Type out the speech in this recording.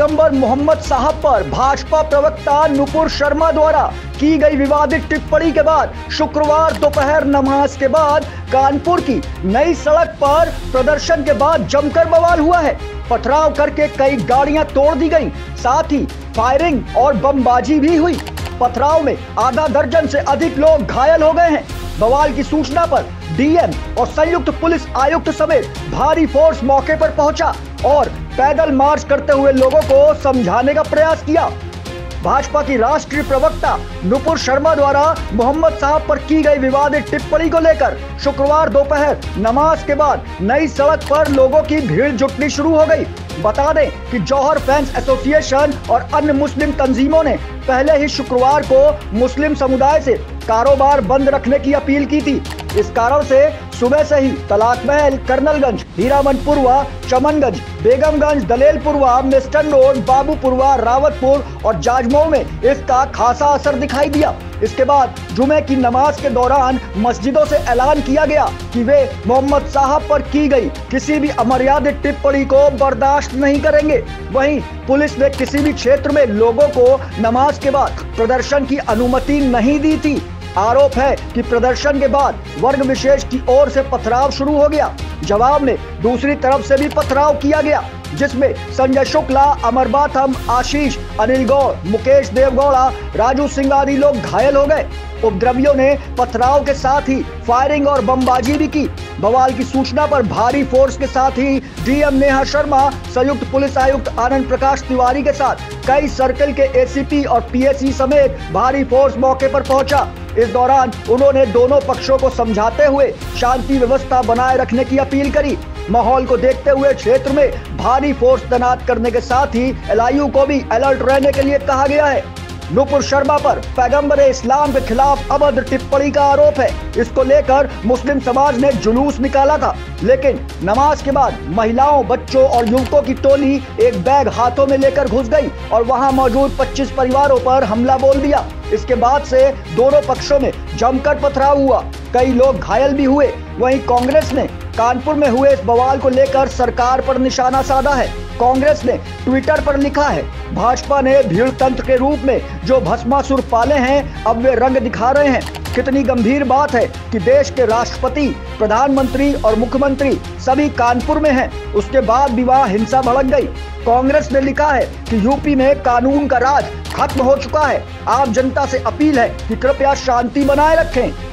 पैगंबर मोहम्मद साहब पर भाजपा प्रवक्ता नुपुर शर्मा द्वारा की गई विवादित टिप्पणी के बाद शुक्रवार दोपहर नमाज के बाद कानपुर की नई सड़क पर प्रदर्शन के बाद जमकर बवाल हुआ है। पथराव करके कई गाड़ियां तोड़ दी गईं, साथ ही फायरिंग और बमबाजी भी हुई। पथराव में आधा दर्जन से अधिक लोग घायल हो गए हैं। बवाल की सूचना पर डीएम और संयुक्त पुलिस आयुक्त समेत भारी फोर्स मौके पर पहुंचा और पैदल मार्च करते हुए लोगों को समझाने का प्रयास किया। भाजपा की राष्ट्रीय प्रवक्ता नुपुर शर्मा द्वारा मोहम्मद साहब पर की गई विवादित टिप्पणी को लेकर शुक्रवार दोपहर नमाज के बाद नई सड़क पर लोगों की भीड़ जुटनी शुरू हो गई। बता दें कि जौहर फैंस एसोसिएशन और अन्य मुस्लिम तंजीमों ने पहले ही शुक्रवार को मुस्लिम समुदाय से कारोबार बंद रखने की अपील की थी। इस कारण से सुबह से ही तलाक महल, कर्नलगंज, हीरामनपुरवा, चमनगंज, बेगमगंज, दलेलपुरवा, मिस्टन रोड, बाबूपुरवा, रावतपुर और जाजमऊ में इसका खासा असर दिखाई दिया। इसके बाद जुमे की नमाज के दौरान मस्जिदों से ऐलान किया गया कि वे मोहम्मद साहब पर की गई किसी भी अमर्यादित टिप्पणी को बर्दाश्त नहीं करेंगे। वहीं पुलिस ने किसी भी क्षेत्र में लोगों को नमाज के बाद प्रदर्शन की अनुमति नहीं दी थी। आरोप है कि प्रदर्शन के बाद वर्ग विशेष की ओर से पथराव शुरू हो गया। जवाब में दूसरी तरफ से भी पथराव किया गया, जिसमें संजय शुक्ला, अमर बाथम, आशीष, अनिल गौड़, मुकेश देवगौड़ा, राजू सिंह आदि लोग घायल हो गए। उपद्रवियों ने पथराव के साथ ही फायरिंग और बमबाजी भी की। बवाल की सूचना पर भारी फोर्स के साथ ही डीएम नेहा शर्मा, संयुक्त पुलिस आयुक्त आनंद प्रकाश तिवारी के साथ कई सर्कल के एसीपी और पीएससी समेत भारी फोर्स मौके पर पहुंचा। इस दौरान उन्होंने दोनों पक्षों को समझाते हुए शांति व्यवस्था बनाए रखने की अपील करी। माहौल को देखते हुए क्षेत्र में भारी फोर्स तैनात करने के साथ ही एलआईयू को भी अलर्ट रहने के लिए कहा गया है। नुपुर शर्मा पर पैगंबर इस्लाम के खिलाफ अभद्र टिप्पणी का आरोप है। इसको लेकर मुस्लिम समाज ने जुलूस निकाला था, लेकिन नमाज के बाद महिलाओं, बच्चों और युवकों की टोली एक बैग हाथों में लेकर घुस गई और वहां मौजूद 25 परिवारों पर हमला बोल दिया। इसके बाद से दोनों पक्षों में जमकर पथराव हुआ, कई लोग घायल भी हुए। वहीं कांग्रेस ने कानपुर में हुए इस बवाल को लेकर सरकार पर निशाना साधा है। कांग्रेस ने ट्विटर पर लिखा है, भाजपा ने भीड़ तंत्र के रूप में जो भस्मासुर पाले हैं, अब वे रंग दिखा रहे हैं। कितनी गंभीर बात है कि देश के राष्ट्रपति, प्रधानमंत्री और मुख्यमंत्री सभी कानपुर में हैं। उसके बाद भी वहां हिंसा भड़क गई। कांग्रेस ने लिखा है कि यूपी में कानून का राज खत्म हो चुका है। आम जनता से अपील है कि कृपया शांति बनाए रखें।